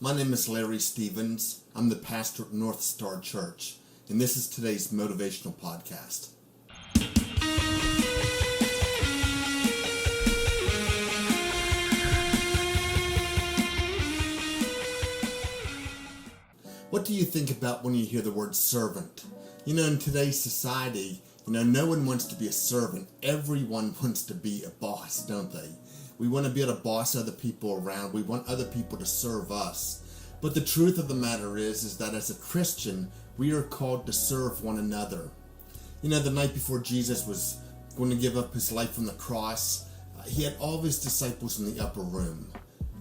My name is Larry Stevens. I'm the pastor at North Star Church, and this is today's motivational podcast. What do you think about when you hear the word servant? In today's society, no one wants to be a servant. Everyone wants to be a boss, don't they? We want to be able to boss other people around. We want other people to serve us. But the truth of the matter is that as a Christian, we are called to serve one another. The night before Jesus was going to give up his life on the cross, he had all of his disciples in the upper room.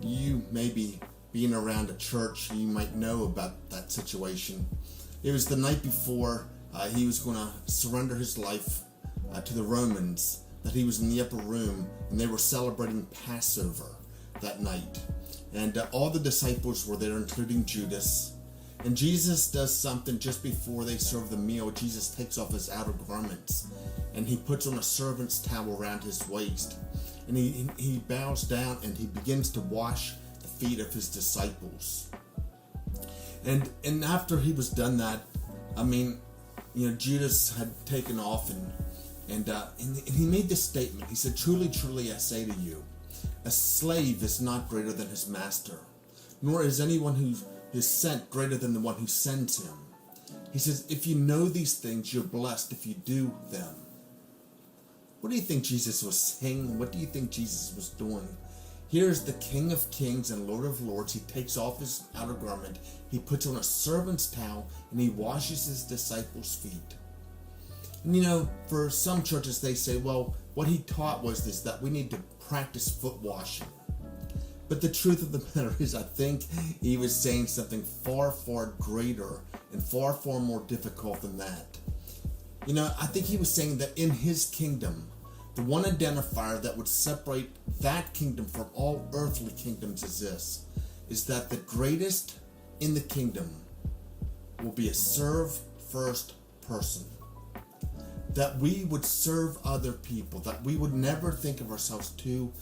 You maybe being around a church, you might know about that situation. It was the night before he was going to surrender his life to the Romans, that he was in the upper room, and they were celebrating Passover that night. And all the disciples were there, including Judas. And Jesus does something just before they serve the meal. Jesus takes off his outer garments, and he puts on a servant's towel around his waist. And he bows down, and he begins to wash the feet of his disciples. And after he was done that, Judas had taken off, and he made this statement. He said, "Truly, truly, I say to you, a slave is not greater than his master, nor is anyone who is sent greater than the one who sends him." He says, if you know these things, you're blessed if you do them. What do you think Jesus was saying? What do you think Jesus was doing? Here's the King of Kings and Lord of Lords. He takes off his outer garment, he puts on a servant's towel, and he washes his disciples' feet. And for some churches, they say, well, what he taught was this, that we need to practice foot washing. But the truth of the matter is, I think he was saying something far, far greater and far, far more difficult than that. I think he was saying that in his kingdom, the one identifier that would separate that kingdom from all earthly kingdoms is this, is that the greatest in the kingdom will be a serve first person. That we would serve other people, that we would never think of ourselves too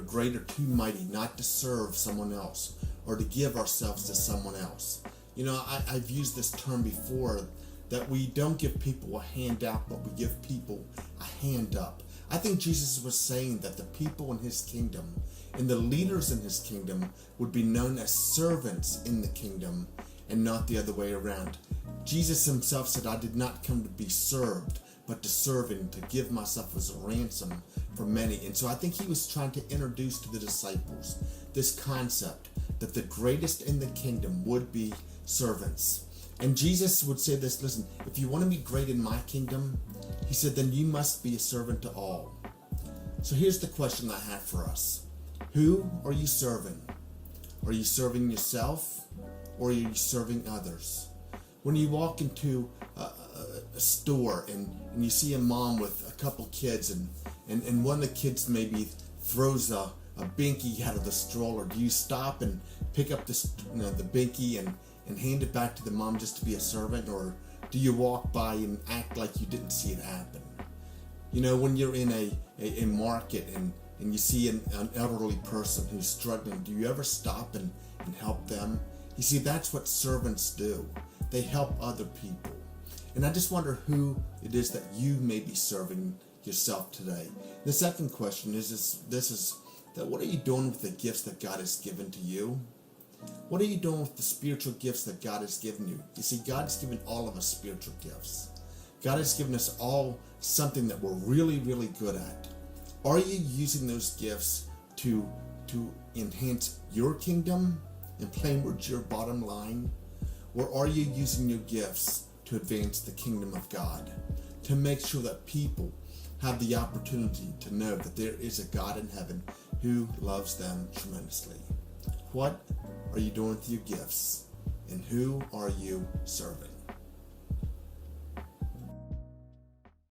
great or too mighty not to serve someone else or to give ourselves to someone else. I've used this term before, that we don't give people a handout, but we give people a hand up. I think Jesus was saying that the people in his kingdom and the leaders in his kingdom would be known as servants in the kingdom and not the other way around. Jesus himself said, "I did not come to be served, but to serve and to give myself as a ransom for many." And so I think he was trying to introduce to the disciples this concept that the greatest in the kingdom would be servants. And Jesus would say this, listen, if you want to be great in my kingdom, he said, then you must be a servant to all. So here's the question I have for us. Who are you serving? Are you serving yourself, or are you serving others? When you walk into a store and you see a mom with a couple kids and one of the kids maybe throws a binky out of the stroller, do you stop and pick up the binky and hand it back to the mom just to be a servant, or do you walk by and act like you didn't see it happen? When you're in a market and you see an elderly person who's struggling, do you ever stop and help them? You see, that's what servants do. They help other people. And I just wonder who it is that you may be serving yourself today. The second question is that what are you doing with the gifts that God has given to you? What are you doing with the spiritual gifts that God has given you? You see, God's given all of us spiritual gifts. God has given us all something that we're really, really good at. Are you using those gifts to enhance your kingdom and playing with your bottom line? Or are you using your gifts to advance the kingdom of God, to make sure that people have the opportunity to know that there is a God in heaven who loves them tremendously? What are you doing with your gifts, and who are you serving?